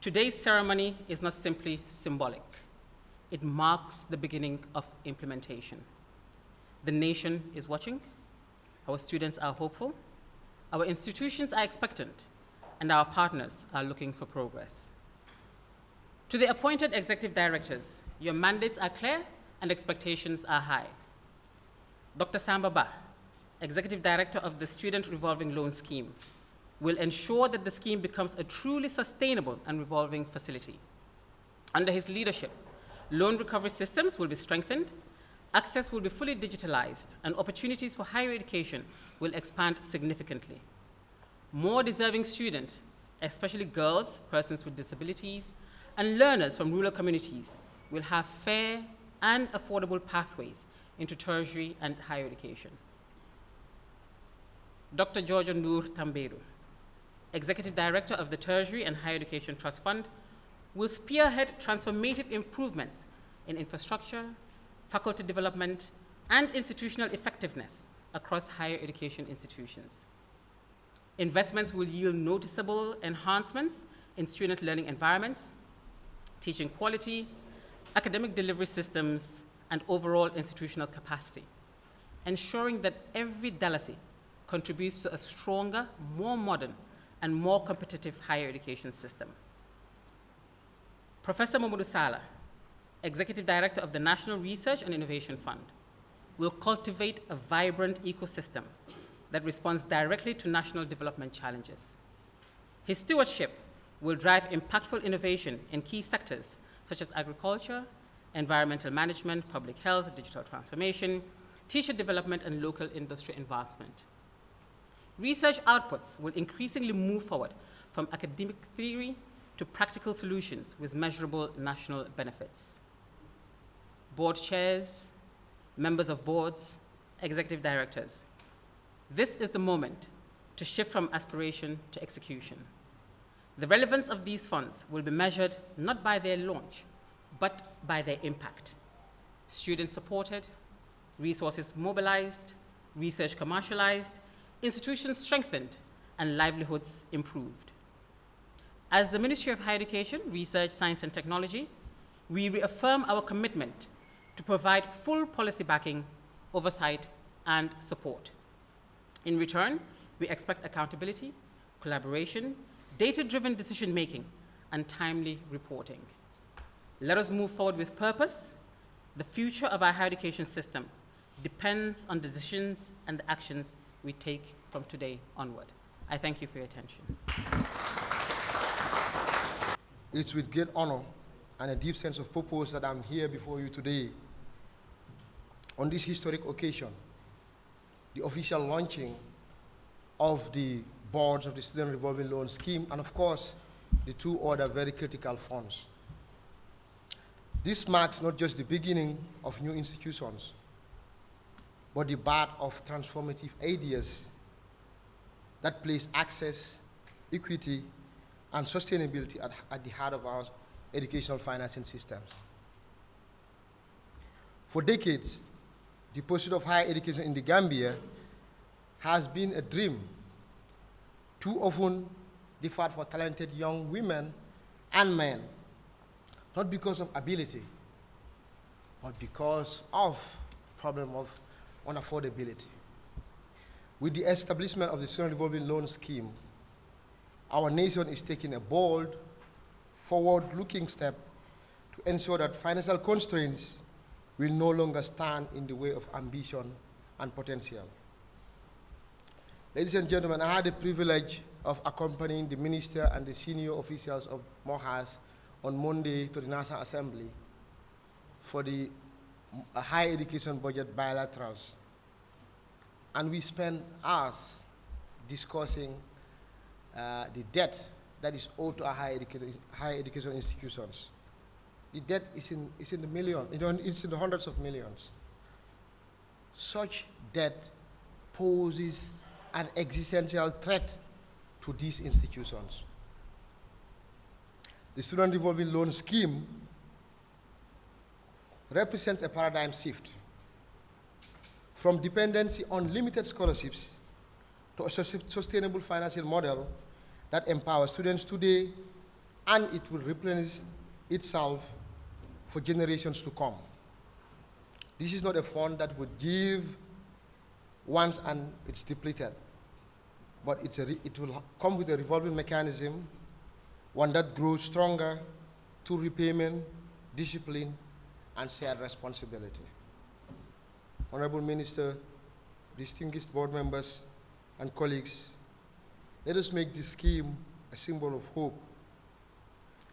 Today's ceremony is not simply symbolic. It marks the beginning of implementation. The nation is watching, our students are hopeful, our institutions are expectant, and our partners are looking for progress. To the appointed executive directors, your mandates are clear and expectations are high. Dr. Samba Ba, Executive Director of the Student Revolving Loan Scheme, will ensure that the scheme becomes a truly sustainable and revolving facility. Under his leadership, loan recovery systems will be strengthened, access will be fully digitalized, and opportunities for higher education will expand significantly. More deserving students, especially girls, persons with disabilities, and learners from rural communities, will have fair and affordable pathways into tertiary and higher education. Dr. George Nur Tamberu, Executive Director of the Tertiary and Higher Education Trust Fund, will spearhead transformative improvements in infrastructure, faculty development, and institutional effectiveness across higher education institutions. Investments will yield noticeable enhancements in student learning environments, teaching quality, academic delivery systems, and overall institutional capacity, ensuring that every Dalasi contributes to a stronger, more modern, and more competitive higher education system. Professor Mamadou Sala, Executive Director of the National Research and Innovation Fund, will cultivate a vibrant ecosystem that responds directly to national development challenges. His stewardship will drive impactful innovation in key sectors such as agriculture, environmental management, public health, digital transformation, teacher development, and local industry advancement. Research outputs will increasingly move forward from academic theory to practical solutions with measurable national benefits. Board chairs, members of boards, executive directors, this is the moment to shift from aspiration to execution. The relevance of these funds will be measured not by their launch, but by their impact. Students supported, resources mobilized, research commercialized, institutions strengthened, and livelihoods improved. As the Ministry of Higher Education, Research, Science, and Technology, we reaffirm our commitment to provide full policy backing, oversight, and support. In return, we expect accountability, collaboration, data-driven decision-making, and timely reporting. Let us move forward with purpose. The future of our higher education system depends on the decisions and the actions we take from today onward. I thank you for your attention. It's with great honor and a deep sense of purpose that I'm here before you today on this historic occasion, the official launching of the boards of the Student Revolving Loan Scheme, and of course, the two other very critical funds. This marks not just the beginning of new institutions, but the birth of transformative ideas that place access, equity, and sustainability at the heart of our educational financing systems. For decades, the pursuit of higher education in the Gambia has been a dream, too often deferred for talented young women and men, not because of ability, but because of problem of unaffordability. With the establishment of the Student Revolving Loan Scheme, our nation is taking a bold, forward-looking step to ensure that financial constraints will no longer stand in the way of ambition and potential. Ladies and gentlemen, I had the privilege of accompanying the minister and the senior officials of Moherst on Monday to the National Assembly for the higher education budget bilaterals. And we spent hours discussing the debt that is owed to our higher education institutions. The debt is in the millions, it's in the hundreds of millions. Such debt poses an existential threat to these institutions. The Student Revolving Loan Scheme represents a paradigm shift from dependency on limited scholarships to a sustainable financial model that empowers students today and it will replenish itself for generations to come. This is not a fund that would give once and it's depleted, but it will come with a revolving mechanism, one that grows stronger through repayment, discipline, and shared responsibility. Honorable Minister, distinguished board members, and colleagues, let us make this scheme a symbol of hope,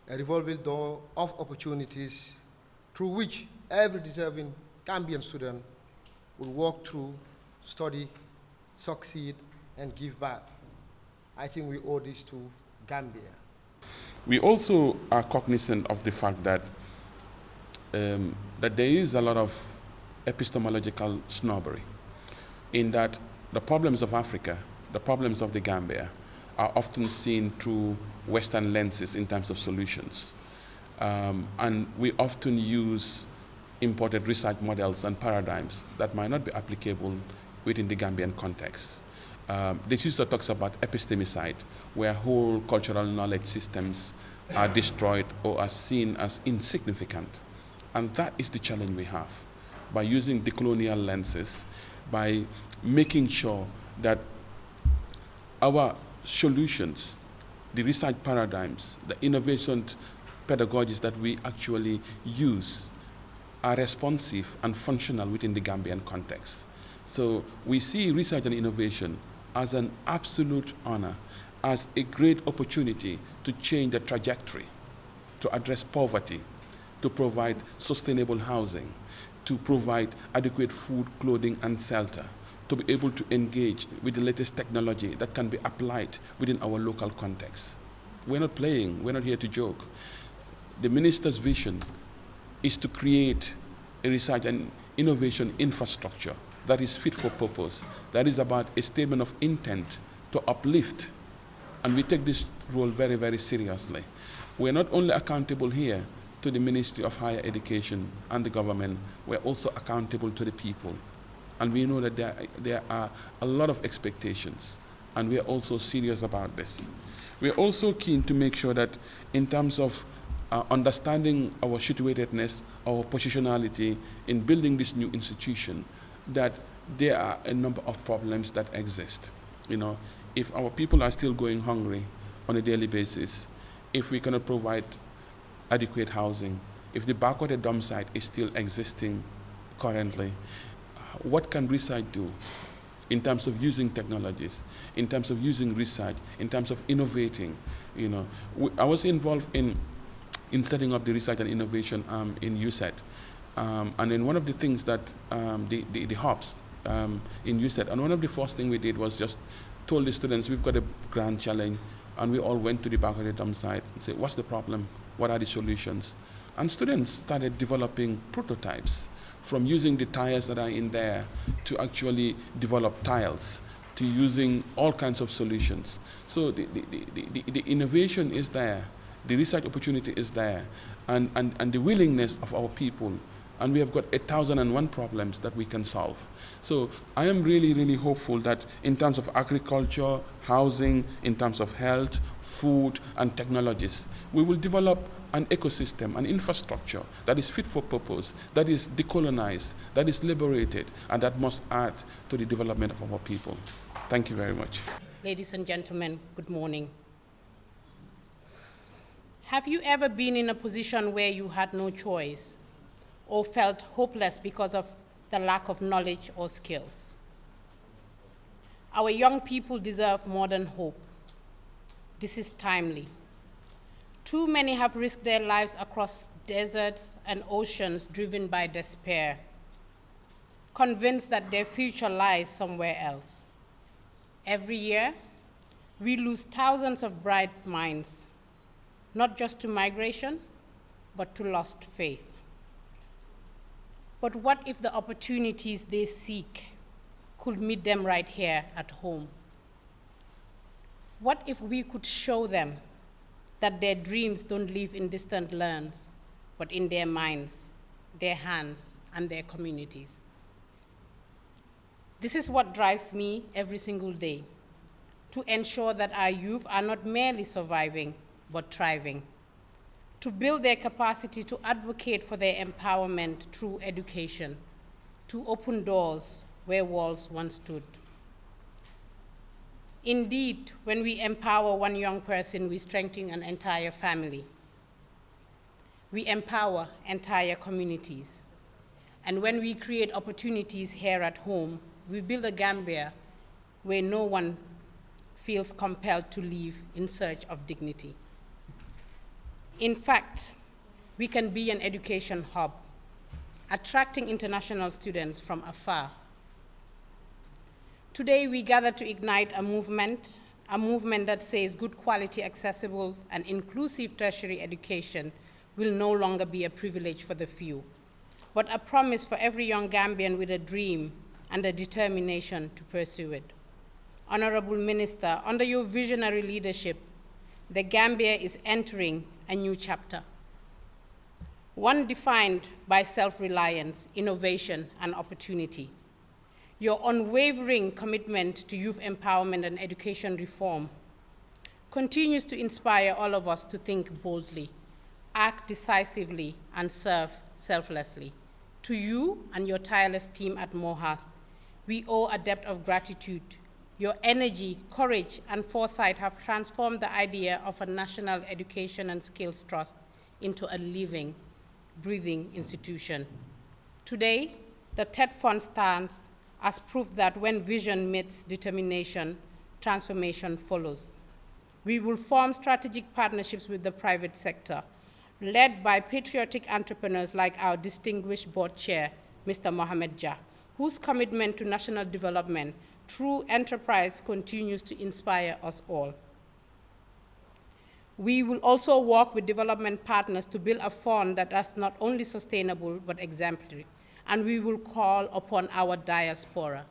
a revolving door of opportunities through which every deserving Gambian student will walk through, study, succeed, and give back. I think we owe this to Gambia. We also are cognizant of the fact that that there is a lot of epistemological snobbery in that the problems of Africa, the problems of the Gambia, are often seen through Western lenses in terms of solutions. And we often use imported research models and paradigms that might not be applicable within the Gambian context. This user talks about epistemicide, where whole cultural knowledge systems are destroyed or are seen as insignificant. And that is the challenge we have. By using decolonial lenses, by making sure that our solutions, the research paradigms, the innovation pedagogies that we actually use are responsive and functional within the Gambian context. So we see research and innovation as an absolute honor, as a great opportunity to change the trajectory, to address poverty, to provide sustainable housing, to provide adequate food, clothing, and shelter, to be able to engage with the latest technology that can be applied within our local context. We're not playing, we're not here to joke. The minister's vision is to create a research and innovation infrastructure that is fit for purpose, that is about a statement of intent to uplift. And we take this role very, very seriously. We're not only accountable here to the Ministry of Higher Education and the government, we're also accountable to the people. And we know that there are a lot of expectations, and we're also serious about this. We're also keen to make sure that in terms of understanding our situatedness, our positionality in building this new institution, that there are a number of problems that exist. You know, if our people are still going hungry on a daily basis, if we cannot provide adequate housing, if the backward dump site is still existing currently, what can research do in terms of using technologies, in terms of using research, in terms of innovating? You know, I was involved in setting up the research and innovation in USET. And then one of the things that the hubs in USET, and one of the first things we did was just told the students, we've got a grand challenge, and we all went to the back of the dump site and said, what's the problem? What are the solutions? And students started developing prototypes, from using the tires that are in there to actually develop tiles, to using all kinds of solutions. So the innovation is there, the research opportunity is there, and the willingness of our people. And we have got 1,001 problems that we can solve. So I am really, really hopeful that in terms of agriculture, housing, in terms of health, food, and technologies, we will develop an ecosystem, an infrastructure that is fit for purpose, that is decolonized, that is liberated, and that must add to the development of our people. Thank you very much. Ladies and gentlemen, good morning. Have you ever been in a position where you had no choice or felt hopeless because of the lack of knowledge or skills? Our young people deserve more than hope. This is timely. Too many have risked their lives across deserts and oceans driven by despair, convinced that their future lies somewhere else. Every year, we lose thousands of bright minds, not just to migration, but to lost faith. But what if the opportunities they seek could meet them right here at home? What if we could show them that their dreams don't live in distant lands, but in their minds, their hands, and their communities? This is what drives me every single day, to ensure that our youth are not merely surviving, but thriving. to build their capacity to advocate for their empowerment through education, to open doors where walls once stood. Indeed, when we empower one young person, we strengthen an entire family. We empower entire communities. And when we create opportunities here at home, we build a Gambia where no one feels compelled to live in search of dignity. In fact, we can be an education hub, attracting international students from afar. Today, we gather to ignite a movement that says good quality, accessible, and inclusive tertiary education will no longer be a privilege for the few, but a promise for every young Gambian with a dream and a determination to pursue it. Honorable Minister, under your visionary leadership, the Gambia is entering a new chapter, one defined by self-reliance, innovation, and opportunity. Your unwavering commitment to youth empowerment and education reform continues to inspire all of us to think boldly, act decisively, and serve selflessly. To you and your tireless team at Moherst, we owe a debt of gratitude. Your energy, courage, and foresight have transformed the idea of a national education and skills trust into a living, breathing institution. Today, the TED Fund stands as proof that when vision meets determination, transformation follows. We will form strategic partnerships with the private sector, led by patriotic entrepreneurs like our distinguished board chair, Mr. Mohamed Jah, whose commitment to national development through enterprise continues to inspire us all. We will also work with development partners to build a fund that is not only sustainable but exemplary, and we will call upon our diaspora,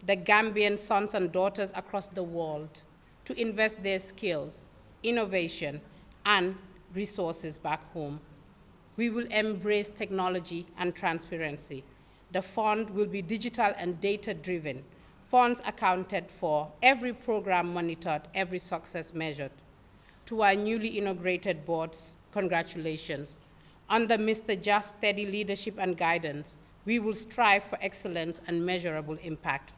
the Gambian sons and daughters across the world, to invest their skills, innovation, and resources back home. We will embrace technology and transparency. The fund will be digital and data-driven, funds accounted for, every program monitored, every success measured. To our newly inaugurated boards, congratulations. Under Mr. Jah's steady leadership and guidance, we will strive for excellence and measurable impact,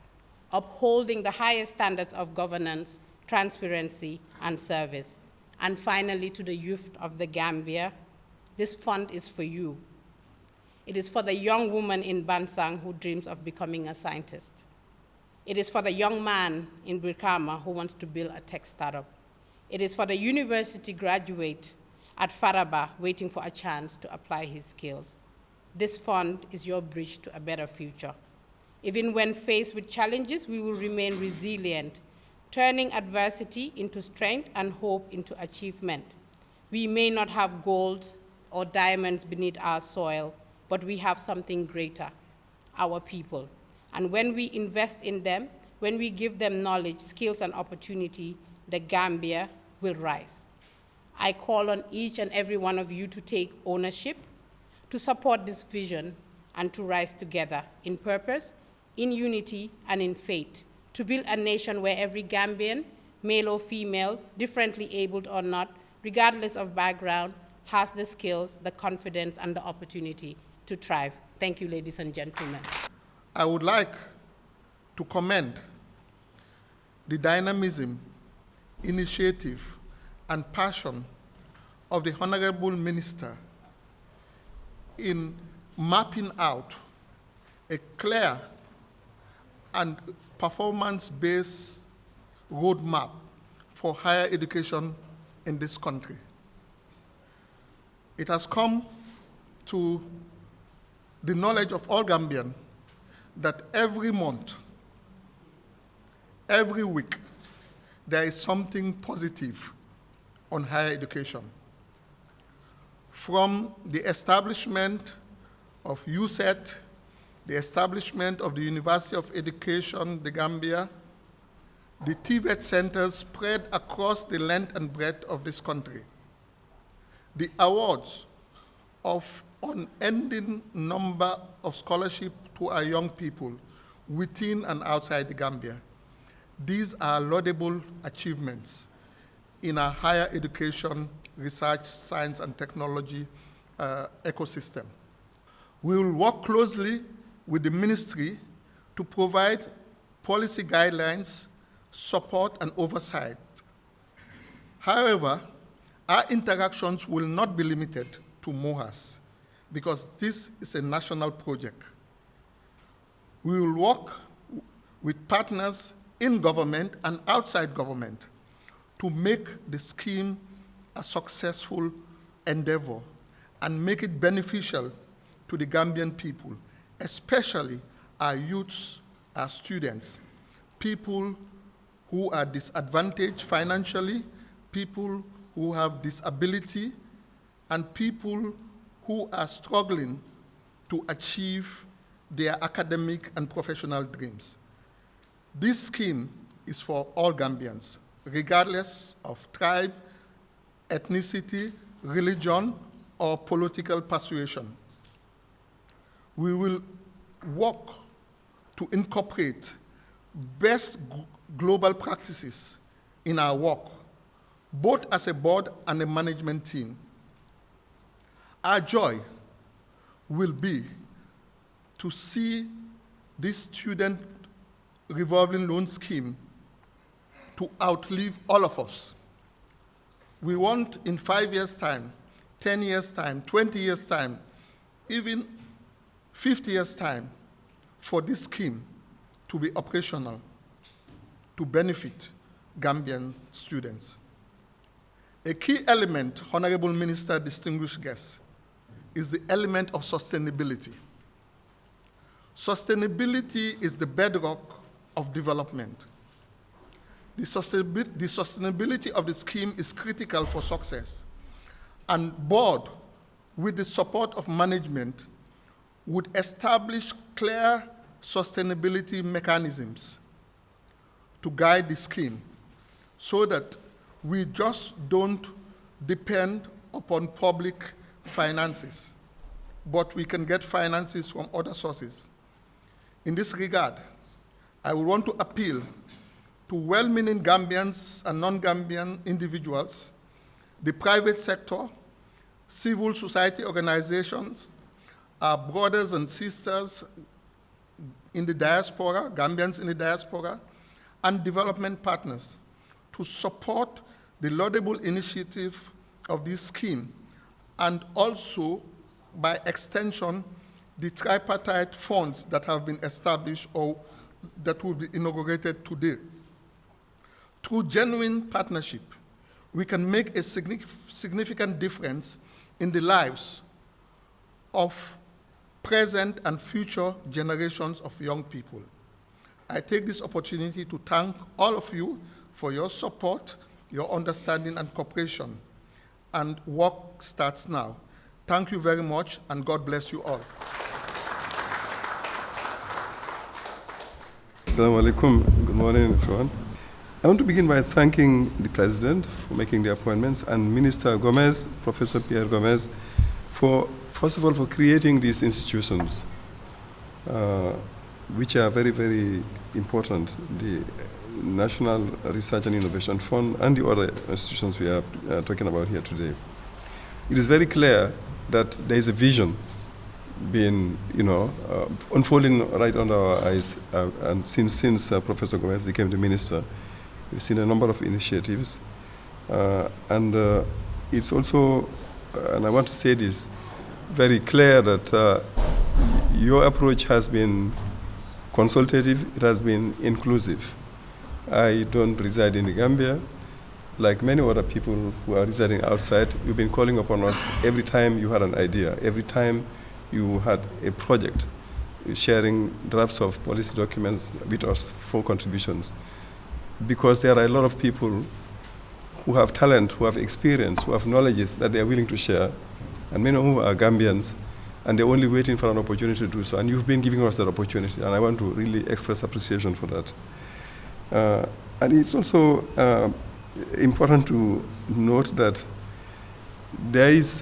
upholding the highest standards of governance, transparency, and service. And finally, to the youth of the Gambia, this fund is for you. It is for the young woman in Bansang who dreams of becoming a scientist. It is for the young man in Brikama who wants to build a tech startup. It is for the university graduate at Faraba waiting for a chance to apply his skills. This fund is your bridge to a better future. Even when faced with challenges, we will remain resilient, turning adversity into strength and hope into achievement. We may not have gold or diamonds beneath our soil, but we have something greater, our people. And when we invest in them, when we give them knowledge, skills, and opportunity, the Gambia will rise. I call on each and every one of you to take ownership, to support this vision, and to rise together in purpose, in unity, and in faith, to build a nation where every Gambian, male or female, differently abled or not, regardless of background, has the skills, the confidence, and the opportunity to thrive. Thank you, ladies and gentlemen. I would like to commend the dynamism, initiative, and passion of the Honorable Minister in mapping out a clear and performance-based roadmap for higher education in this country. It has come to the knowledge of all Gambians that every month, every week, there is something positive on higher education. From the establishment of USET, the establishment of the University of Education, the Gambia, the TVET centers spread across the length and breadth of this country, the awards of unending number of scholarship to our young people within and outside the Gambia. These are laudable achievements in our higher education research, science, and technology ecosystem. We will work closely with the ministry to provide policy guidelines, support, and oversight. However, our interactions will not be limited to Moherst because this is a national project. We will work with partners in government and outside government to make the scheme a successful endeavor and make it beneficial to the Gambian people, especially our youths, our students, people who are disadvantaged financially, people who have disability, and people who are struggling to achieve their academic and professional dreams. This scheme is for all Gambians, regardless of tribe, ethnicity, religion, or political persuasion. We will work to incorporate best global practices in our work, both as a board and a management team. Our joy will be to see this student revolving loan scheme to outlive all of us. We want in 5 years' time, 10 years' time, 20 years' time, even 50 years' time, for this scheme to be operational, to benefit Gambian students. A key element, Honorable Minister, distinguished guests, is the element of sustainability. Sustainability is the bedrock of development. The sustainability of the scheme is critical for success, and board, with the support of management, would establish clear sustainability mechanisms to guide the scheme so that we just don't depend upon public finances, but we can get finances from other sources. In this regard, I would want to appeal to well-meaning Gambians and non-Gambian individuals, the private sector, civil society organizations, our brothers and sisters in the diaspora, Gambians in the diaspora, and development partners to support the laudable initiative of this scheme, and also, by extension, the tripartite funds that have been established or that will be inaugurated today. Through genuine partnership, we can make a significant difference in the lives of present and future generations of young people. I take this opportunity to thank all of you for your support, your understanding, and cooperation. And work starts now. Thank you very much, and God bless you all. Assalamu alaikum. Good morning, everyone. I want to begin by thanking the President for making the appointments, and Minister Gomez, Professor Pierre Gomez, for, first of all, for creating these institutions, which are very, very important, the National Research and Innovation Fund and the other institutions we are talking about here today. It is very clear that there is a vision being, unfolding right under our eyes, and since Professor Gomez became the minister, we've seen a number of initiatives, and it's also, and I want to say this, very clear that your approach has been consultative, it has been inclusive. I don't reside in the Gambia. Like many other people who are residing outside, you've been calling upon us every time you had an idea, every time you had a project, sharing drafts of policy documents with us for contributions. Because there are a lot of people who have talent, who have experience, who have knowledge that they are willing to share, and many of whom are Gambians, and they're only waiting for an opportunity to do so. And you've been giving us that opportunity, and I want to really express appreciation for that. And it's also important to note that there is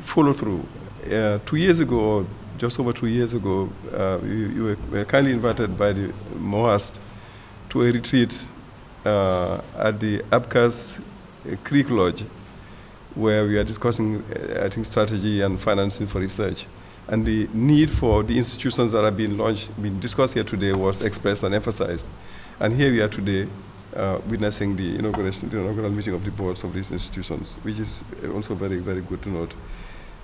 follow-through. 2 years ago, or just over 2 years ago, you were kindly invited by the Moherst to a retreat at the Abkhaz Creek Lodge where we are discussing, I think, strategy and financing for research. And the need for the institutions that have been launched, been discussed here today was expressed and emphasized. And here we are today witnessing the inaugural meeting of the boards of these institutions, which is also very, very good to note.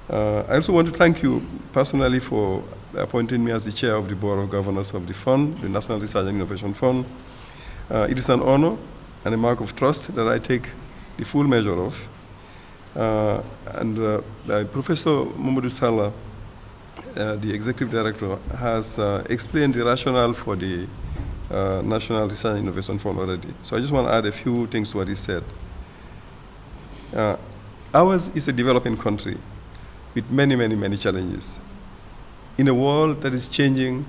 I also want to thank you personally for appointing me as the chair of the Board of Governors of the fund, the National Research and Innovation Fund. It is an honor and a mark of trust that I take the full measure of. Professor Mamadou Sallah, the executive director, has explained the rationale for the National Research and Innovation Fund already. So I just want to add a few things to what he said. Ours is a developing country with many, many, many challenges in a world that is changing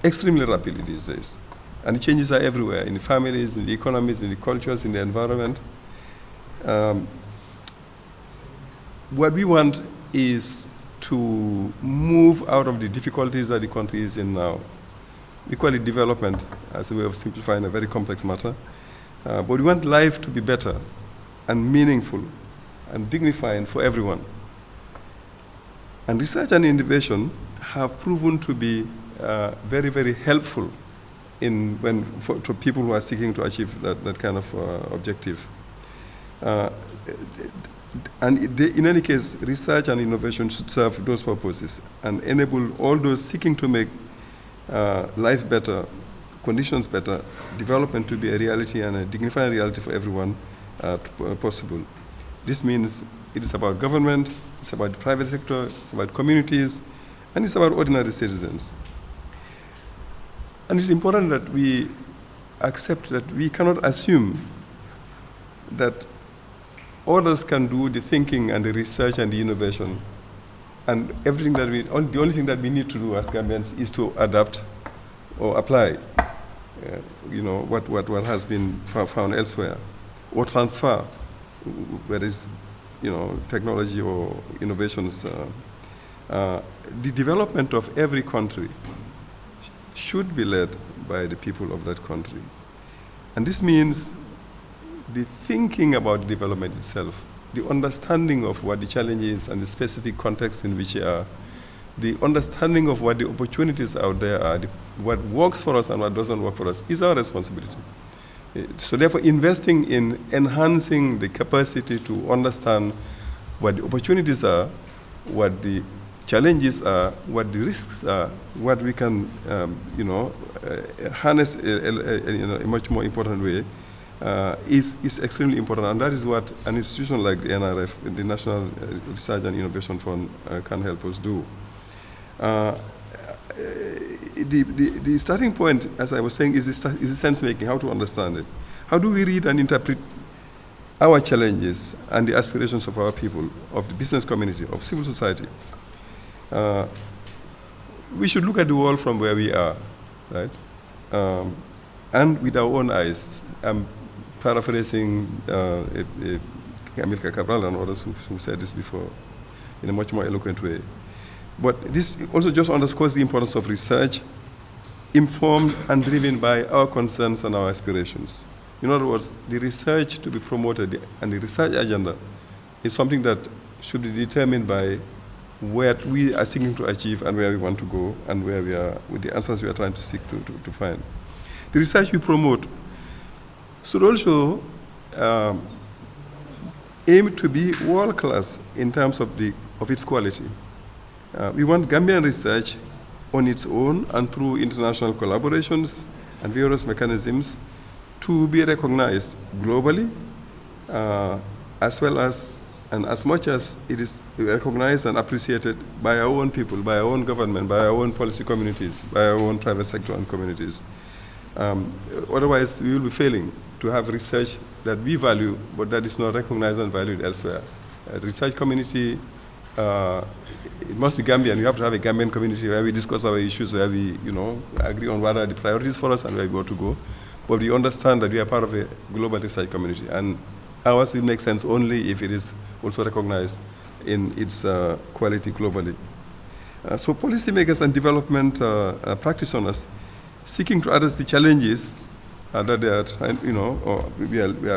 extremely rapidly these days. And the changes are everywhere, in the families, in the economies, in the cultures, in the environment. What we want is to move out of the difficulties that the country is in now. We call it development as a way of simplifying a very complex matter. But we want life to be better and meaningful and dignifying for everyone. And research and innovation have proven to be very, very helpful to people who are seeking to achieve that kind of objective. In any case, research and innovation should serve those purposes and enable all those seeking to make life better, conditions better, development to be a reality and a dignified reality for everyone possible. This means it is about government, it's about the private sector, it's about communities, and it's about ordinary citizens. And it's important that we accept that we cannot assume that others can do the thinking and the research and the innovation, and everything that the only thing that we need to do as Gambians is to adapt or apply, what has been found elsewhere, or transfer, whether it's technology or innovations. The development of every country should be led by the people of that country. And this means the thinking about development itself, the understanding of what the challenge is and the specific context in which they are, the understanding of what the opportunities out there are, what works for us and what doesn't work for us is our responsibility. So therefore, investing in enhancing the capacity to understand what the opportunities are, what the challenges are, what the risks are, what we can, harness in a much more important way, is extremely important. And that is what an institution like the NRF, the National Research and Innovation Fund, can help us do. The starting point, as I was saying, is the sense-making, how to understand it. How do we read and interpret our challenges and the aspirations of our people, of the business community, of civil society? We should look at the world from where we are, right? And with our own eyes. I'm paraphrasing Amilcar Cabral and others who said this before in a much more eloquent way. But this also just underscores the importance of research, informed and driven by our concerns and our aspirations. In other words, the research to be promoted and the research agenda is something that should be determined by what we are seeking to achieve and where we want to go and where we are, with the answers we are trying to seek to find. The research we promote should also aim to be world-class in terms of its quality. We want Gambian research on its own and through international collaborations and various mechanisms to be recognized globally, as well as, and as much as it is recognized and appreciated by our own people, by our own government, by our own policy communities, by our own private sector and communities. Otherwise, we will be failing to have research that we value, but that is not recognized and valued elsewhere. The research community, it must be Gambian. We have to have a Gambian community where we discuss our issues, where we, agree on what are the priorities for us and where we want to go. But we understand that we are part of a global research community, and ours will make sense only if it is also recognized in its quality globally. So policymakers and development practitioners seeking to address the challenges that they are,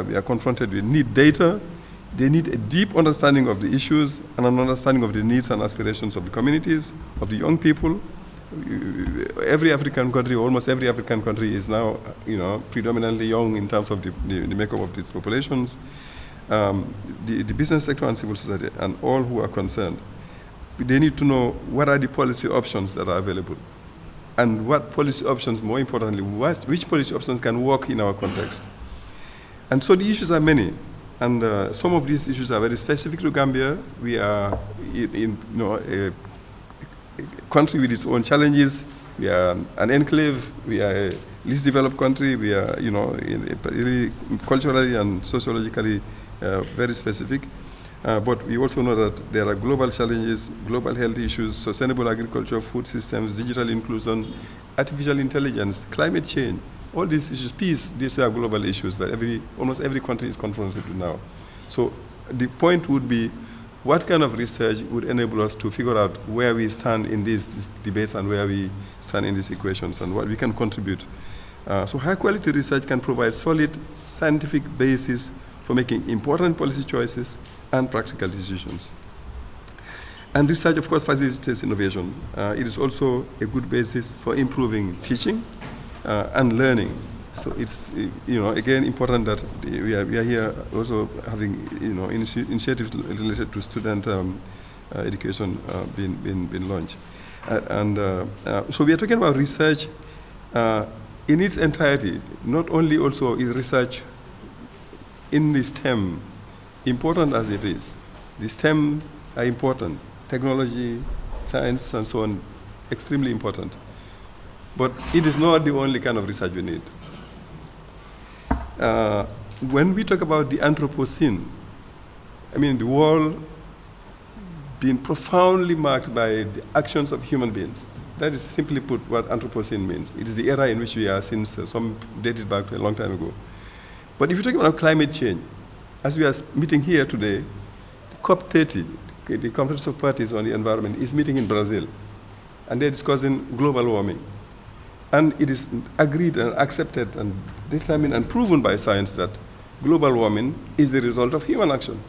we are confronted with need data, They need a deep understanding of the issues and an understanding of the needs and aspirations of the communities, of the young people. Every African country, almost every African country is now, predominantly young in terms of the makeup of its populations. The business sector and civil society and all who are concerned, they need to know what are the policy options that are available and what policy options, more importantly, which policy options can work in our context. And so the issues are many. And some of these issues are very specific to Gambia. We are a country with its own challenges. We are an enclave. We are a least developed country. We are, really culturally and sociologically very specific. But we also know that there are global challenges, global health issues, sustainable agriculture, food systems, digital inclusion, artificial intelligence, climate change. All these issues, peace, these are global issues that almost every country is confronted with now. So the point would be, what kind of research would enable us to figure out where we stand in these debates and where we stand in these equations and what we can contribute? So high quality research can provide solid scientific basis for making important policy choices and practical decisions. And research, of course, facilitates innovation. It is also a good basis for improving teaching and learning. So it's, again, important that we are here also having, initiatives related to student education being launched. So we are talking about research in its entirety, not only also is research in the STEM, important as it is. The STEM are important. Technology, science, and so on, extremely important. But it is not the only kind of research we need. When we talk about the Anthropocene, the world being profoundly marked by the actions of human beings. That is simply put what Anthropocene means. It is the era in which we are since some dated back to a long time ago. But if you talk about climate change, as we are meeting here today, the COP30, the Conference of Parties on the Environment, is meeting in Brazil, and they're discussing global warming. And it is agreed and accepted and determined and proven by science that global warming is the result of human action.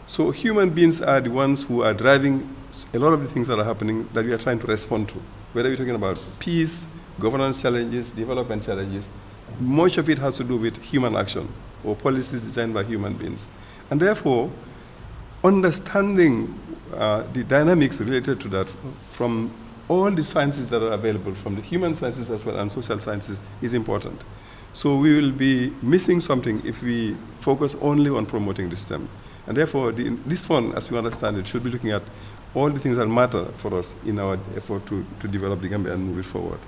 So human beings are the ones who are driving a lot of the things that are happening that we are trying to respond to. Whether we're talking about peace, governance challenges, development challenges, much of it has to do with human action or policies designed by human beings. And therefore, understanding the dynamics related to that from all the sciences that are available, from the human sciences as well and social sciences, is important. So we will be missing something if we focus only on promoting the STEM. And therefore, this fund, as we understand it, should be looking at all the things that matter for us in our effort to develop the Gambia and move it forward.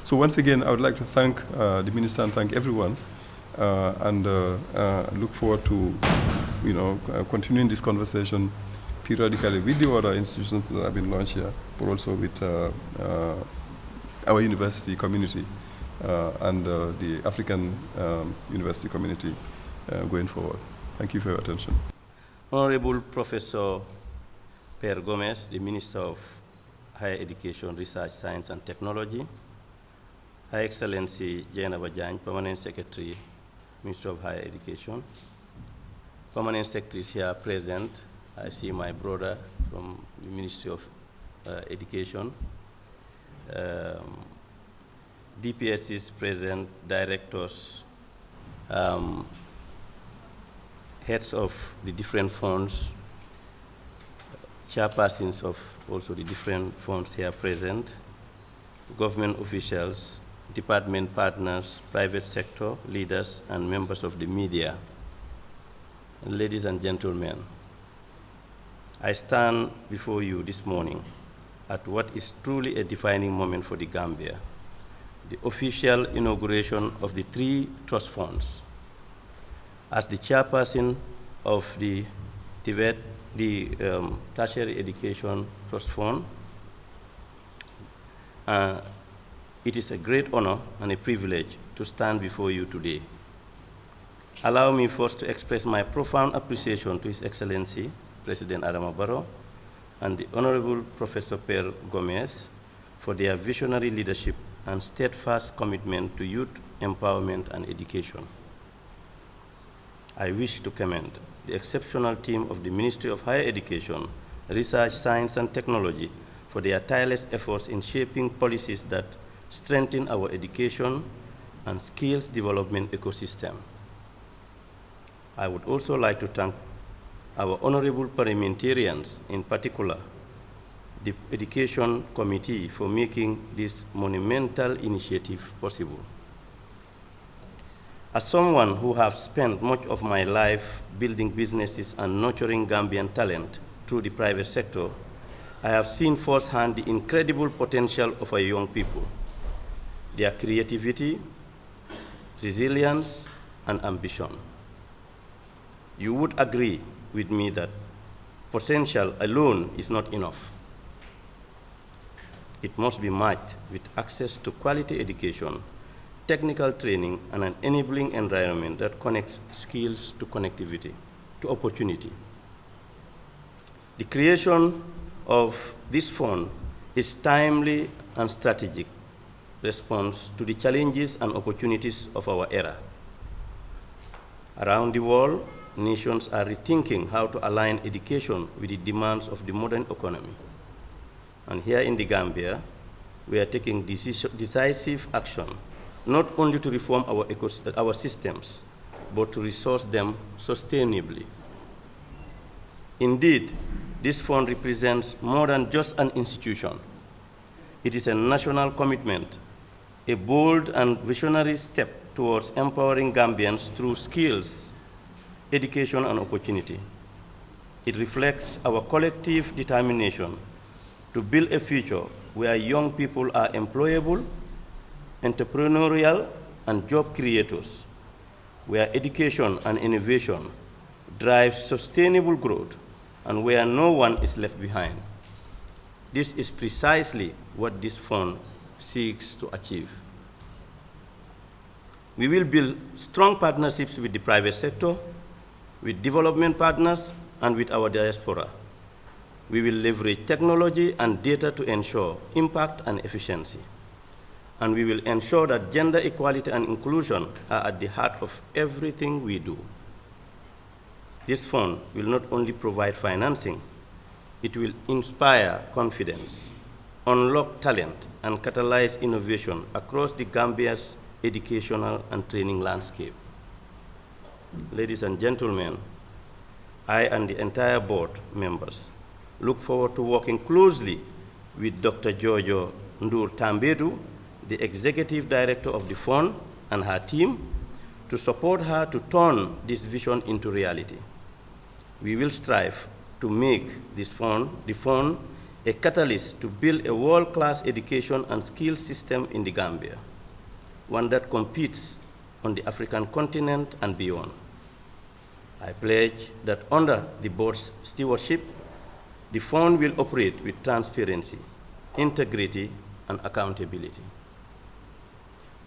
So once again, I would like to thank the Minister and thank everyone, and look forward to continuing this conversation periodically with the other institutions that have been launched here, but also with our university community and the African university community going forward. Thank you for your attention. Honorable Professor Per Gomez, the Minister of Higher Education, Research, Science and Technology, Her Excellency Jainaba Jang, Permanent Secretary, Minister of Higher Education, Permanent Secretaries here present. I see my brother from the Ministry of Education, DPSCs present, directors, heads of the different funds, chairpersons of also the different funds here present, government officials, department partners, private sector leaders, and members of the media. Ladies and gentlemen, I stand before you this morning at what is truly a defining moment for the Gambia, the official inauguration of the 3 trust funds. As the chairperson of the Tertiary Education Trust Fund, it is a great honor and a privilege to stand before you today. Allow me first to express my profound appreciation to His Excellency, President Adama Barrow, and the Honorable Professor Per Gomez for their visionary leadership and steadfast commitment to youth empowerment and education. I wish to commend the exceptional team of the Ministry of Higher Education, Research, Science, and Technology for their tireless efforts in shaping policies that strengthen our education and skills development ecosystem. I would also like to thank our honorable parliamentarians, in particular, the Education Committee, for making this monumental initiative possible. As someone who has spent much of my life building businesses and nurturing Gambian talent through the private sector, I have seen firsthand the incredible potential of our young people, their creativity, resilience, and ambition. You would agree with me that potential alone is not enough. It must be matched with access to quality education, technical training, and an enabling environment that connects skills to connectivity, to opportunity. The creation of this fund is timely and strategic response to the challenges and opportunities of our era. Around the world, nations are rethinking how to align education with the demands of the modern economy. And here in the Gambia, we are taking decisive action, not only to reform our systems, but to resource them sustainably. Indeed, this fund represents more than just an institution. It is a national commitment, a bold and visionary step towards empowering Gambians through skills, education, and opportunity. It reflects our collective determination to build a future where young people are employable, entrepreneurial, and job creators, where education and innovation drive sustainable growth, and where no one is left behind. This is precisely what this fund seeks to achieve. We will build strong partnerships with the private sector, with development partners, and with our diaspora. We will leverage technology and data to ensure impact and efficiency. And we will ensure that gender equality and inclusion are at the heart of everything we do. This fund will not only provide financing, it will inspire confidence, unlock talent, and catalyze innovation across the Gambia's educational and training landscape. Ladies and gentlemen, I and the entire board members look forward to working closely with Dr. Jojo Ndur Tambedu, the Executive Director of the fund, and her team to support her to turn this vision into reality. We will strive to make the fund a catalyst to build a world-class education and skills system in the Gambia, one that competes on the African continent and beyond. I pledge that under the board's stewardship, the fund will operate with transparency, integrity, and accountability.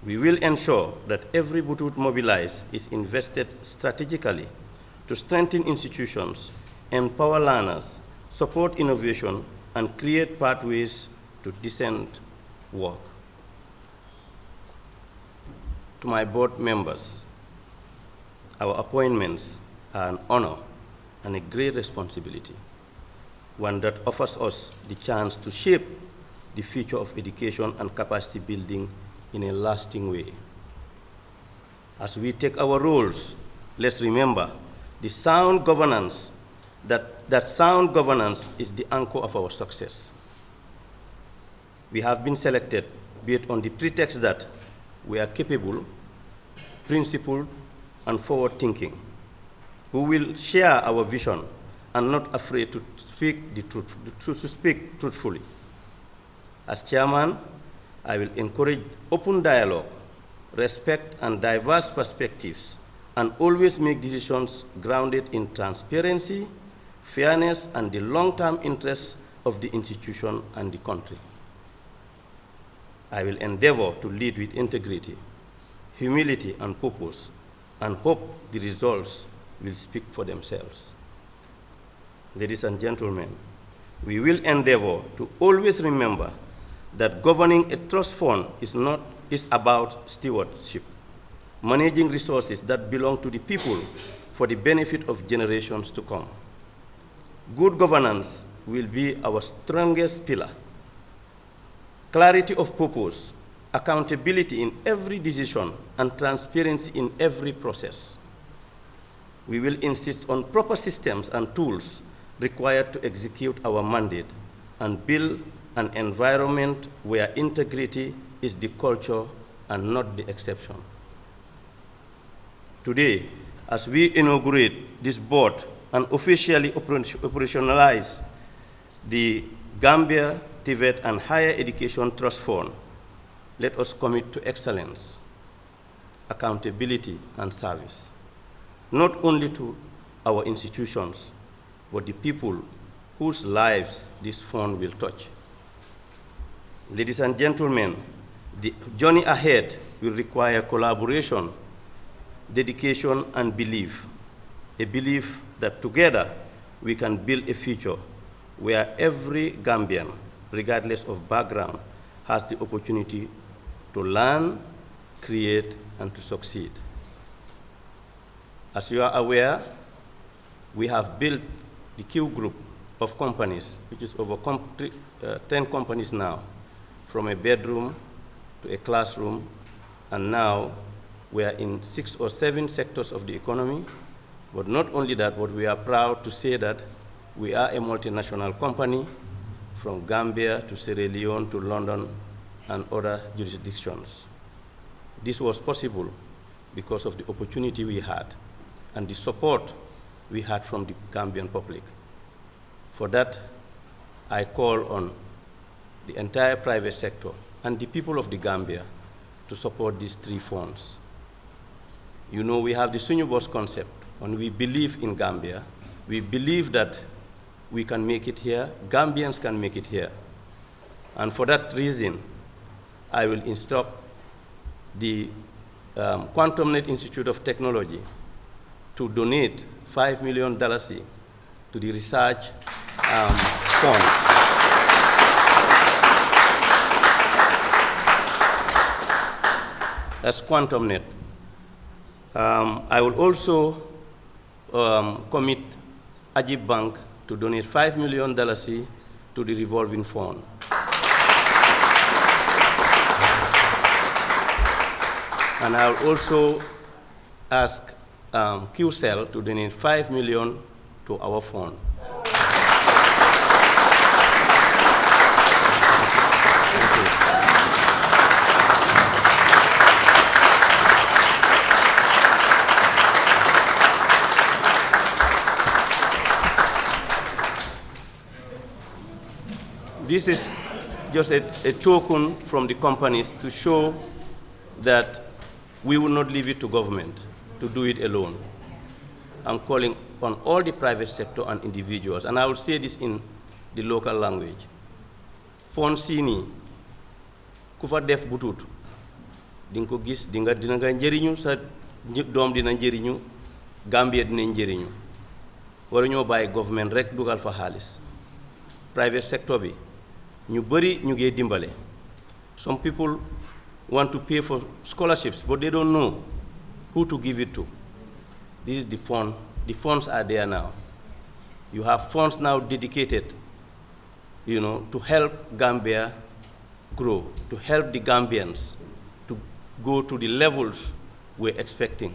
We will ensure that every butut mobilized is invested strategically to strengthen institutions, empower learners, support innovation, and create pathways to decent work. To my board members, our appointments are an honor and a great responsibility, one that offers us the chance to shape the future of education and capacity building in a lasting way. As we take our roles, let's remember the sound governance, that sound governance is the anchor of our success. We have been selected based on the pretext that we are capable, principled, and forward-thinking, who will share our vision and not afraid to speak the truth, to speak truthfully. As chairman, I will encourage open dialogue, respect, and diverse perspectives, and always make decisions grounded in transparency, fairness, and the long-term interests of the institution and the country. I will endeavor to lead with integrity, humility, and purpose, and hope the results will speak for themselves. Ladies and gentlemen, we will endeavor to always remember that governing a trust fund is about stewardship, managing resources that belong to the people for the benefit of generations to come. Good governance will be our strongest pillar. Clarity of purpose, accountability in every decision, and transparency in every process. We will insist on proper systems and tools required to execute our mandate and build an environment where integrity is the culture and not the exception. Today, as we inaugurate this board and officially operationalize the Gambia, TVET, and Higher Education Trust Fund, let us commit to excellence, accountability, and service, not only to our institutions, but the people whose lives this fund will touch. Ladies and gentlemen, the journey ahead will require collaboration, dedication, and belief. A belief that together we can build a future where every Gambian, regardless of background, has the opportunity to learn, create, and to succeed. As you are aware, we have built the Q group of companies, which is over 10 companies now, from a bedroom to a classroom, and now we are in 6 or 7 sectors of the economy. But not only that, but we are proud to say that we are a multinational company from Gambia to Sierra Leone to London and other jurisdictions. This was possible because of the opportunity we had and the support we had from the Gambian public. For that, I call on the entire private sector and the people of the Gambia to support these 3 funds. You know, we have the Sunyubos concept, and we believe in Gambia. We believe that we can make it here, Gambians can make it here. And for that reason, I will instruct the QuantumNet Institute of Technology to donate $5 million to the research fund. That's QuantumNet. I will also commit Ajib Bank to donate $5 million to the revolving fund. And I'll also ask QCell to donate $5 million to our fund. This is just a token from the companies to show that we will not leave it to government to do it alone. I'm calling on all the private sector and individuals, and I will say this in the local language. Fon sini kufa def butut dinko gis dinga njeriñu sa dom dina njeriñu Gambia dina njeriñu waru ñoo bàyyi government rek dugal fa xaalis private sector bi ñu bari ñu ngi dimbale. Some people want to pay for scholarships, but they don't know who to give it to. This is the fund. The funds are there now. You have funds now dedicated, to help Gambia grow, to help the Gambians to go to the levels we're expecting,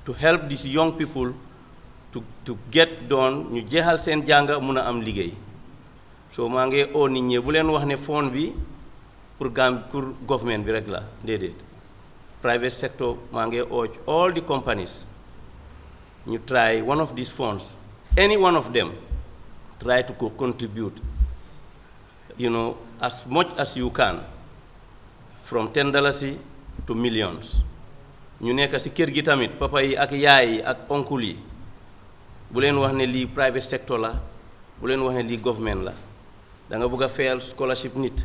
to help these young people to get done, ñu jéxal seen jànga mëna am liggéey. So maa ngi oo nit ñi bu leen wax ne fond bi pour government bi rek la déedéet private sector maa ngi oo all the companies ñu try one of these funds, any one of them, try to contribute as much as you can, from $10 to millions. ñu nekk ci kër gi tamit papa yi ak yaay yi ak oncle yi bu leen wax ne lii private sector la, bu leen wax ne lii government la. Da nga bëgg a fayal scholarship nit,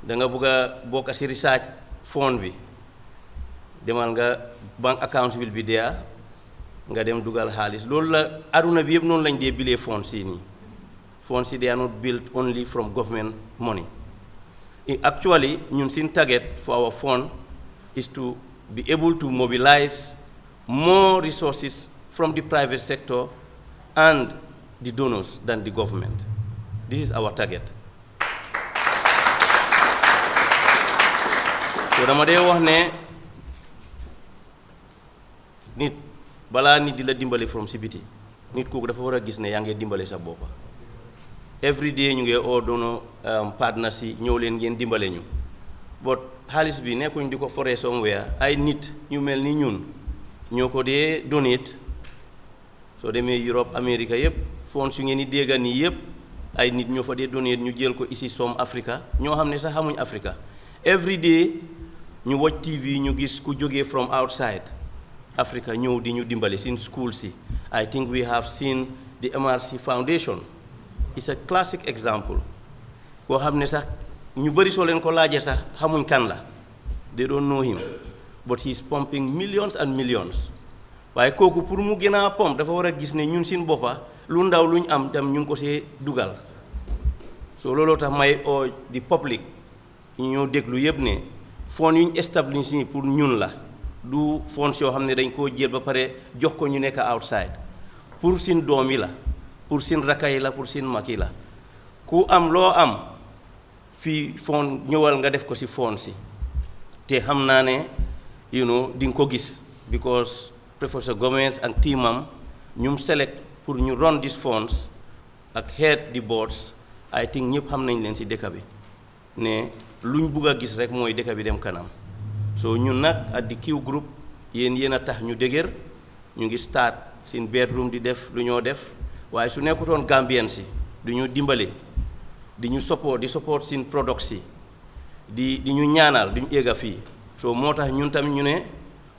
da nga bëgg a bokk ci research fund bi, demal nga bank accounts will be there, nga dem dugal xaalis. Loolu la aduna bi yëpp noonu lañ dee bilee funds yi nii. Funds yi they are not built only from government money. Actually, ñun suñ target for our fund is to be able to mobilize more resources from the private sector and the donors than the government. This is our target. So dama dee wax ne nit balaa nit di la dimbale from si biti nit kooku dafa war a gis ne yaa ngi dimbale sa boppa every day ñu ngi oo doono partners yi ñëw leen ngeen dimbale ñu but xaalis bi nekkuñ di ko foree somewhere ay nit ñu mel ni ñun ñoo ko dee donate soo demee Europe America yëpp fonds yu ngeen di dégga nii yëpp ay nit ñoo fa dee donate ñu jël ko ici som Africa ñoo xam ne sax xamuñ Africa every day ñu watch TV ñu gis ku jógee from outside Africa ñëw di ñu dimbale sin school si I think we have seen the MRC Foundation. It's a classic example. Koo xam ne sax ñu bëri soo leen ko laajee sax xamuñ kan la they don't know him but he's pumping millions and millions waaye kooku pour mu gën a pomp dafa war a gis ne ñun sin boppa lu ndaw luñ am tam ñu ngi ko see dugal so looloo tax may oo di public ñu ñoo déglu yëpp ne fonds yuñ establish ni pour ñun la du fonds yoo xam ne dañ koo jël ba pare jox ko ñu nekk outside pour sin doom yi la pour sin rakka yi la pour sin mag yi la ku am loo am fii fond ñëwal nga def ko si fond si te xam naa ne di nga ko gis because Professor Gomez and team am ñum select pour ñu run these funds ak head the boards I think ñëpp xam nañ leen si dëkk bi ne luñ bugg a gis rek mooy dëkk bi dem kanam so ñun nag at the Q group yéen a tax ñu dëgër ñu ngi start sin bedroom di def lu ñoo def waaye su nekkutoon Gambien si du ñu dimbale di ñu support di support sin products si di ñu ñaanal duñu éega fii so moo tax ñun tamit ñu ne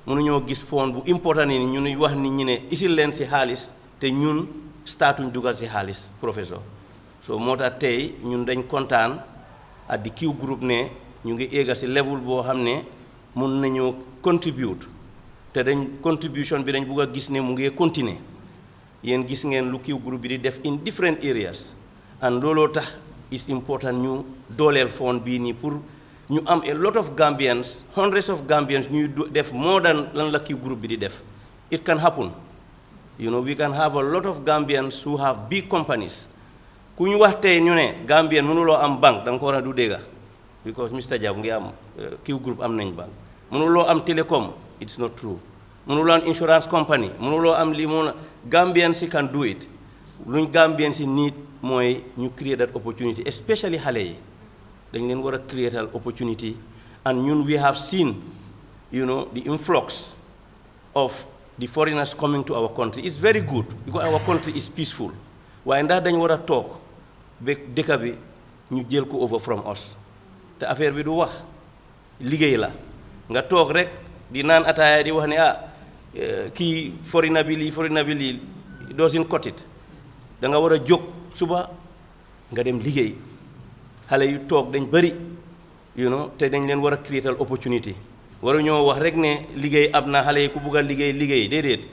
mënuñoo gis fond bu important ni ñu wax nit ñi ne isil leen si xaalis te ñun startuñ dugal si xaalis professeur so moo tax tey ñun dañ kontaan at the Q group ne ñu ngi éega si level boo xam ne mun nañoo contribute te dañ contribution bi dañ bugg a gis ne mu ngi continuer yéen gis ngeen lu Q group bi di def in different areas and looloo tax is important ñu dooleel fond bii nii pour ñu am a lot of Gambians hundreds of Gambians ñuy def more than lan la Q group bi di def it can happen we can have a lot of Gambians who have big companies ku ñu wax tey ñu ne Gambien mënuloo am banque da nga ko war a du dégga because Mr. Jab ngi am Q group am nañ banque mënuloo am télécom it's not true mënuloo am insurance company mënuloo am lii Gambians si can do it luñ Gambians si need mooy ñu create that opportunity especially xale yi dañ leen war a create an opportunity and ñun we have seen the influx of the foreigners coming to our country is very good because our country is peaceful waaye ndax dañ war a toog ba dëkk bi ñu jël ko over from us te affaire bi du wax liggéey la nga toog rek di naan ataaya di wax ne kii foreigner bi lii doesn't cut it da nga war a jóg suba nga dem liggéey xale yu toog dañ bëri te dañ leen war a create opportunity waru ñoo wax rek ne liggéey am na xale yi ku bugg a liggéey déedéet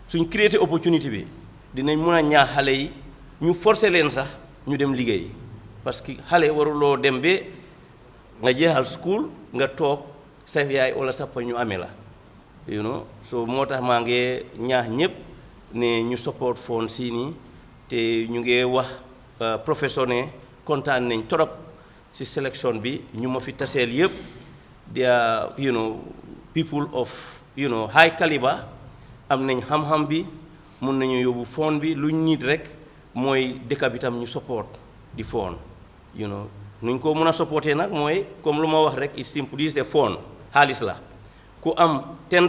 suñ create opportunity bi dinañ mun a ñaax xale yi ñu forcer leen sax ñu dem liggéey parce que xale waruloo dem ba nga jeexal school nga toog sa yaay wala sa pa ñu amee la so moo tax maa ngi ñaax ñëpp ne ñu support fond si nii te ñu ngi wax professeur ne kontaan nañ trop si sélection bi ñu ma fi taseel yëpp they are people of high caliber am nañ xam-xam bi mun nañu yóbbu fond bi luñ nit rek mooy dëkk bi tam ñu support di fond nuñ ko mën a supporter nag mooy comme lu ma wax rek is simple is the fond xaalis la ku am $10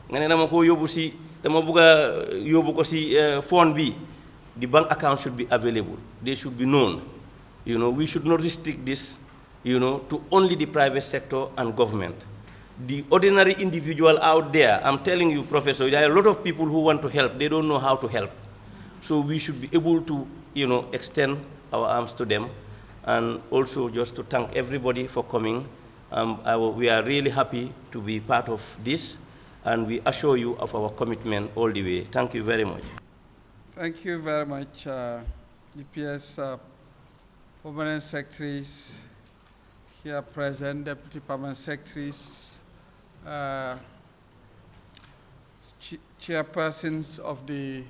nga ne dama ko yóbbu si dama bëgg a yóbbu ko si fond bi the bank account should be available they should be known we should not restrict this to only the private sector and government the ordinary individual out there I'm telling you professor there are a lot of people who want to help they don't know how to help so we should be able to extend our arms to them and also just to thank everybody for coming we are really happy to be part of this and we assure you of our commitment all the way. Thank you very much. Thank you very much, DPS Permanent Secretaries here present, Deputy Permanent Secretaries, chairpersons of the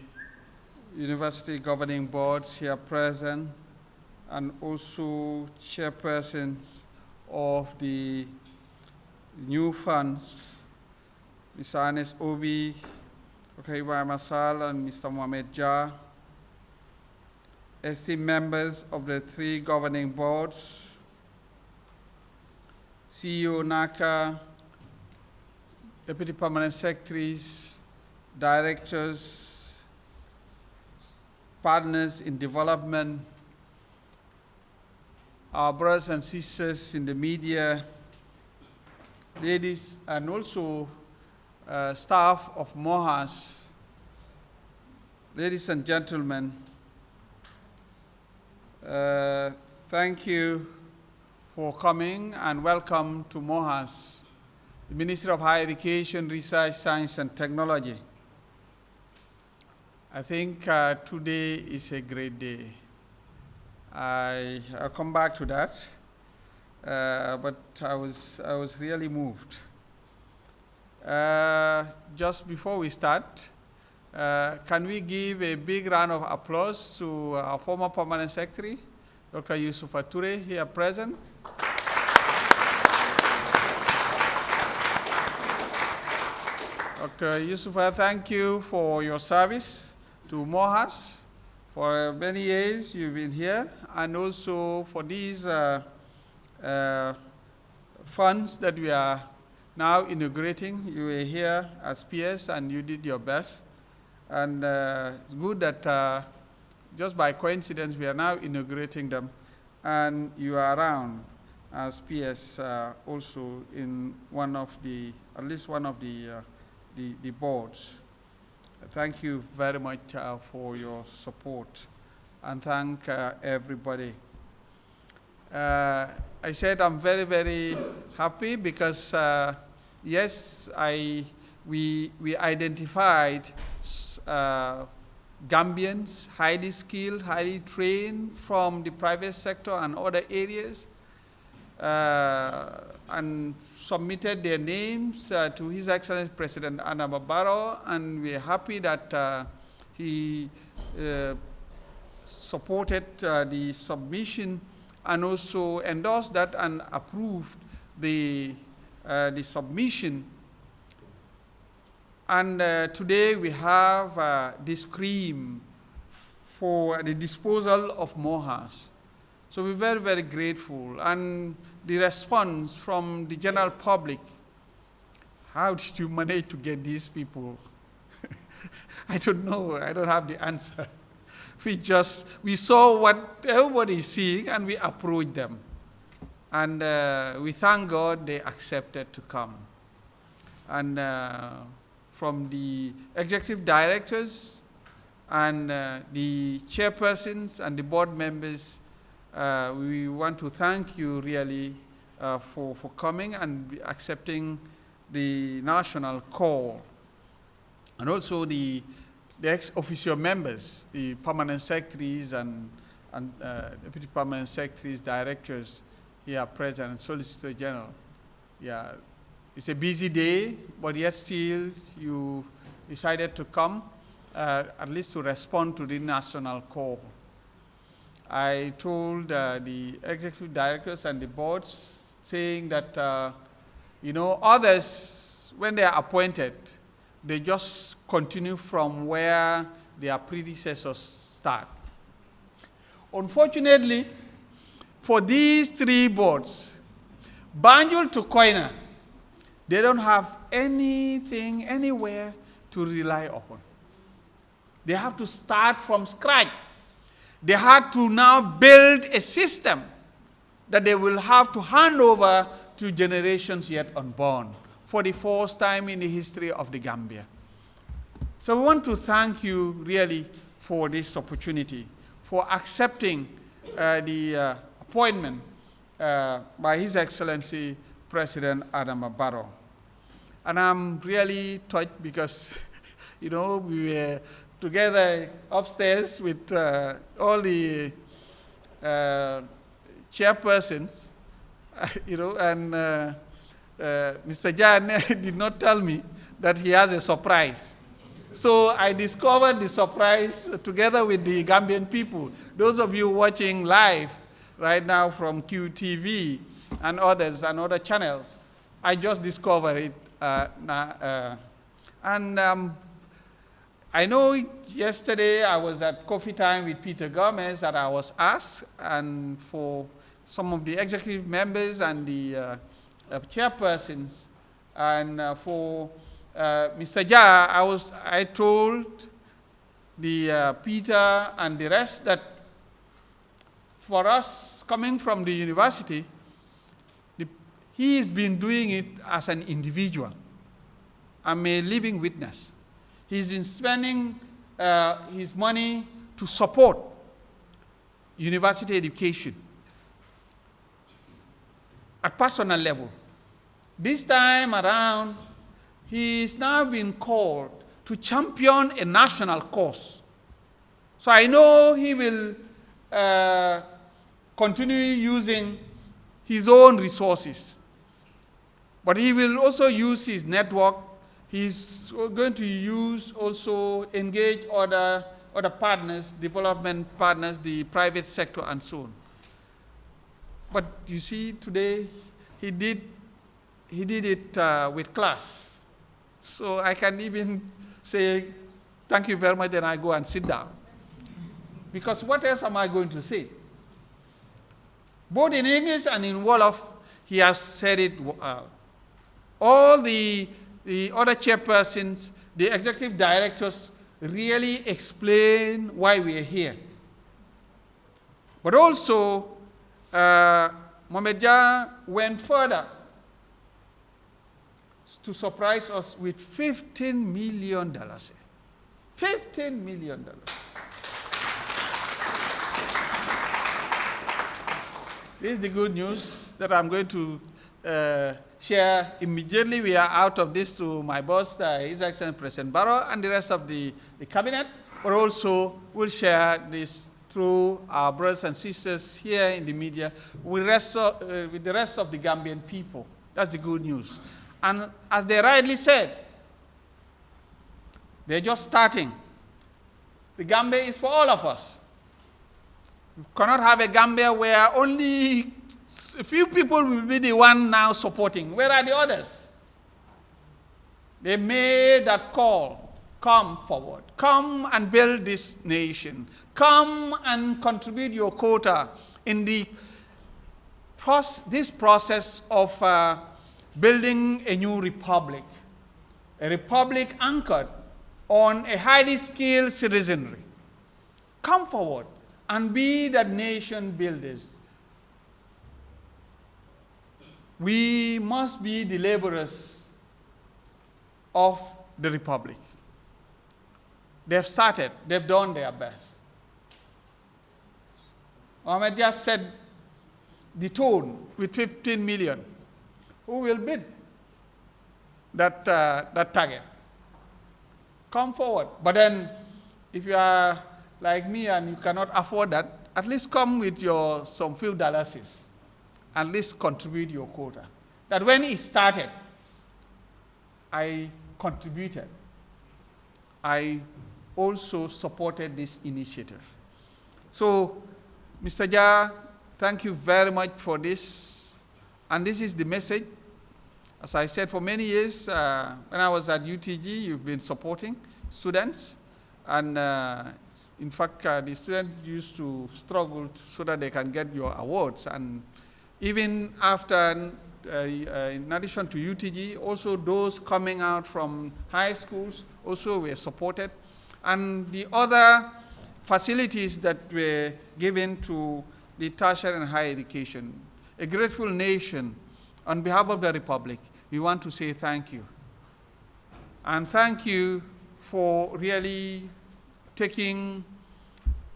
university governing boards here present, and also chairpersons of the new funds, Mr. Anes Obi, Dr. Ibrahim Masal, and Mr. Mohamed Jah, esteemed members of the 3 governing boards, CEO NACA, Deputy Permanent Secretaries, Directors, partners in development, our brothers and sisters in the media, ladies, and also staff of Moherst, ladies and gentlemen, thank you for coming and welcome to Moherst, the Ministry of Higher Education, Research, Science and Technology. I think today is a great day. I'll come back to that, but I was really moved. Just before we start, can we give a big round of applause to our former Permanent Secretary, Dr. Yusufa Toure, here present. Dr. Yusufa, thank you for your service to Moherst. For many years you've been here, and also for these funds that we are now inaugurating. You were here as PS and you did your best. And it's good that just by coincidence we are now inaugurating them, and you are around as PS also in one of the, at least one of the boards. Thank you very much for your support, and thank everybody. I said I'm very, very happy because yes, we identified Gambians, highly skilled, highly trained from the private sector and other areas, and submitted their names to His Excellency President Adama Barrow, and we're happy that he supported the submission and also endorsed that and approved the submission. And today we have this cream for the disposal of Moherst. So we're very, very grateful. And the response from the general public, how did you manage to get these people? I don't know, I don't have the answer. We saw what everybody is seeing and we approached them. And we thank God they accepted to come. And from the executive directors and the chairpersons and the board members, we want to thank you really for coming and accepting the national call. And also the ex-officio members, the permanent secretaries and deputy permanent secretaries, directors here present, and Solicitor General. Yeah, it's a busy day, but yet still you decided to come, at least to respond to the national call. I told the executive directors and the boards, saying that, you know, others, when they are appointed, they just continue from where their predecessors start. Unfortunately, for these 3 boards, Banjul to Koina, they don't have anything, anywhere to rely upon. They have to start from scratch. They had to now build a system that they will have to hand over to generations yet unborn for the first time in the history of the Gambia. So we want to thank you really for this opportunity, for accepting the appointment by His Excellency President Adama Barrow. And I'm really touched because, you know, we were together upstairs with all the chairpersons, you know, and Mr. Jan did not tell me that he has a surprise. So I discovered the surprise together with the Gambian people. Those of you watching live right now from QTV and others and other channels, I just discovered it. I know yesterday I was at coffee time with Peter Gomez that I was asked, and for some of the executive members and the chairpersons, and for Mr. Ja, I told the Peter and the rest that for us coming from the university, he's been doing it as an individual. I'm a living witness. He's been spending his money to support university education at personal level. This time around, he's now been called to champion a national cause. So I know he will continue using his own resources, but he will also use his network. He's going to use also engage other partners, development partners, the private sector, and so on. But you see, today he did it with class. So I can even say, thank you very much, then I go and sit down. Because what else am I going to say? Both in English and in Wolof, he has said it. All the other chairpersons, the executive directors really explain why we are here. But also, Mohamed Jah went further to surprise us with $15 million. $15 million. This is the good news that I'm going to share immediately. We are out of this to my boss, His Excellency President Barrow, and the rest of the cabinet, but also we'll share this through our brothers and sisters here in the media with the rest of the Gambian people. That's the good news. And as they rightly said, they're just starting. The Gambia is for all of us. We cannot have a Gambia where only a few people will be the one now supporting. Where are the others? They made that call. Come forward. Come and build this nation. Come and contribute your quota in this process of building a new republic. A republic anchored on a highly skilled citizenry. Come forward and be that nation builders. We must be the laborers of the republic. They've started, they've done their best. Mohamed just said the tone with 15 million. Who will bid that target? Come forward. But then, if you are like me and you cannot afford that, at least come with some few dollars. At least contribute your quota. That when it started, I contributed. I also supported this initiative. So, Mr. Jah, thank you very much for this. And this is the message. As I said, for many years, when I was at UTG, you've been supporting students. And in fact, the students used to struggle so that they can get your awards. And even after, in addition to UTG, also those coming out from high schools also were supported. And the other facilities that were given to the tertiary and higher education. A grateful nation, on behalf of the Republic, we want to say thank you. And thank you for really taking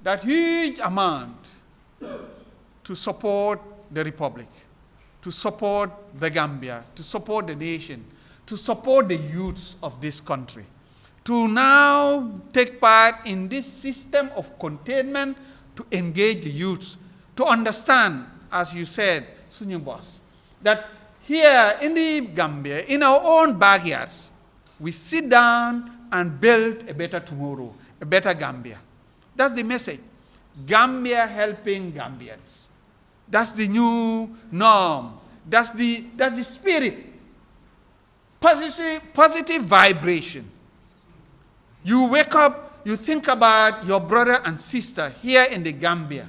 that huge amount to support the Republic, to support the Gambia, to support the nation, to support the youths of this country, to now take part in this system of containment, to engage the youths, to understand, as you said, Sunyum Boss, that here in the Gambia, in our own backyards, we sit down and build a better tomorrow, a better Gambia. That's the message. Gambia helping Gambians. That's the new norm. That's the spirit. Positive vibration. You wake up, you think about your brother and sister here in the Gambia.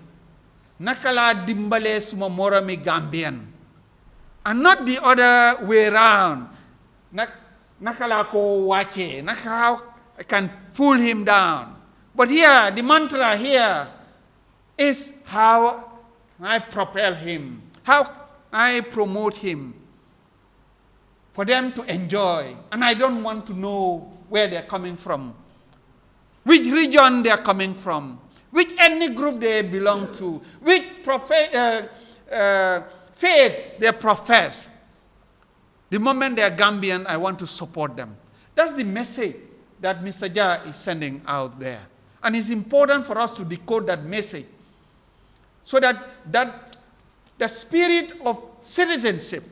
Nakala dimbale suma morami Gambian. And not the other way around. Nakala ko wache. Nakala I can pull him down. But here, the mantra here is how I propel him, how I promote him, for them to enjoy. And I don't want to know where they're coming from, which region they're coming from, which ethnic group they belong to, which faith they profess. The moment they're Gambian, I want to support them. That's the message that Mr. Jah is sending out there. And it's important for us to decode that message so that the spirit of citizenship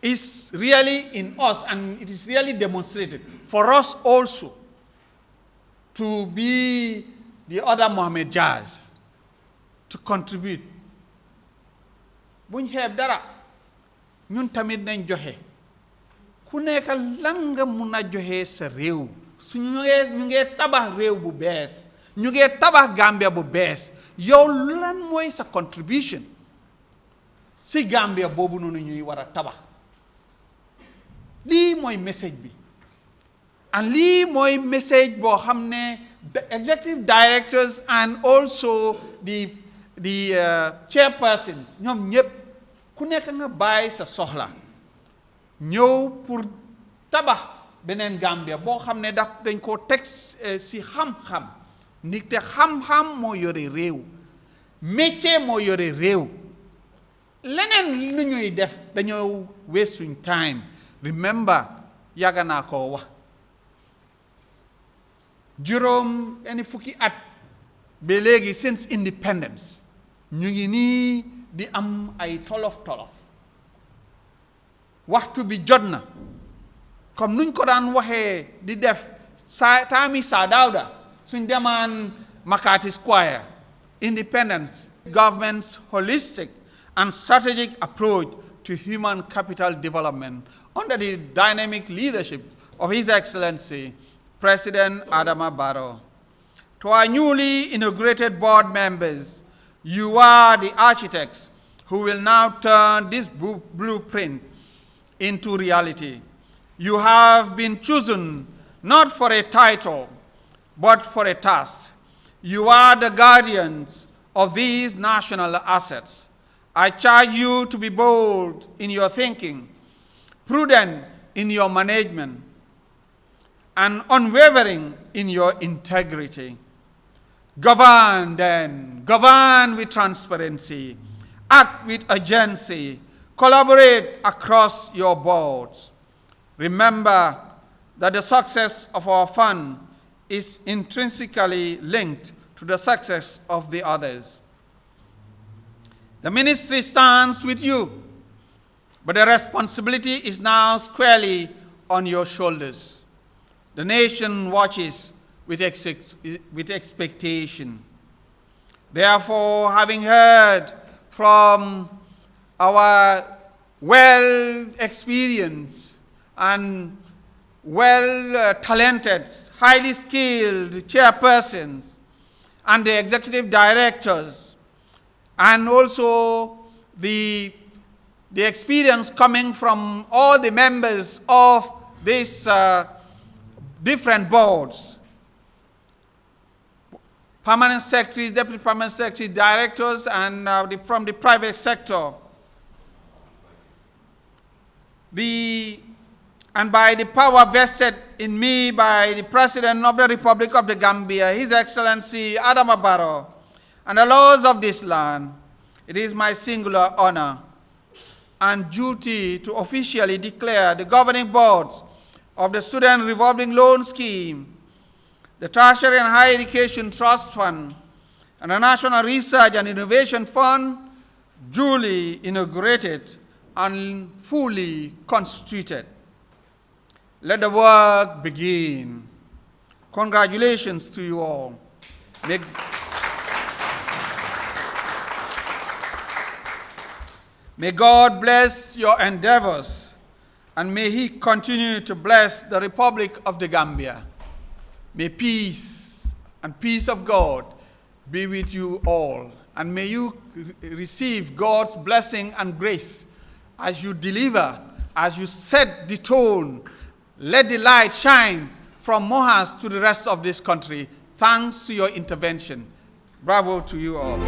is really in us and it is really demonstrated for us also to be the other Mohamed Jahs, to contribute. Buñ xeeb dara ñun tamit nañ joxe ku nekk lan nga mun a joxe sa réew su ñu ngee tabax réew bu bees ñu ngee tabax Gambia bu bees yow lan mooy sa contribution si Gambia boobu noonu ñuy war a tabax lii mooy message bi and lii mooy message boo xam ne the executive directors and also the chairpersons ñoom ñëpp ku nekk nga bàyyi sa soxla ñëw pour tabax beneen Gambia boo xam ne dañ koo teg si xam-xam nit te xam-xam moo yore réew métier moo yore réew leneen lu ñuy def dañoo waste suñ time. Remember yàgg naa koo wax juróom eni fukki at ba léegi since independence ñu ngi nii di am ay tolof waxtu bi jot na comme nuñ ko daan waxee di def taami Saa Dawda suñ demaan Makati Square. Independence, government's holistic and strategic approach to human capital development under the dynamic leadership of His Excellency President Adama Barrow. To our newly inaugurated board members, you are the architects who will now turn this blueprint into reality. You have been chosen not for a title, but for a task. You are the guardians of these national assets. I charge you to be bold in your thinking, prudent in your management, and unwavering in your integrity. Govern then, govern with transparency, act with urgency, collaborate across your boards. Remember that the success of our fund is intrinsically linked to the success of the others. The ministry stands with you, but the responsibility is now squarely on your shoulders. The nation watches with expectation. Therefore, having heard from our well-experienced and well-talented, highly skilled chairpersons and the executive directors, and also the experience coming from all the members of these different boards, permanent secretaries, deputy permanent secretaries, directors, and from the private sector. And by the power vested in me by the President of the Republic of the Gambia, His Excellency Adama Barrow, and the laws of this land, it is my singular honor and duty to officially declare the governing boards of the Student Revolving Loan Scheme, the Tertiary and Higher Education Trust Fund, and the National Research and Innovation Fund duly inaugurated and fully constituted. Let the work begin. Congratulations to you all. May God bless your endeavors, and may He continue to bless the Republic of the Gambia. May peace and peace of God be with you all, and may you receive God's blessing and grace as you deliver, as you set the tone. Let the light shine from Moherst to the rest of this country. Thanks to your intervention. Bravo to you all.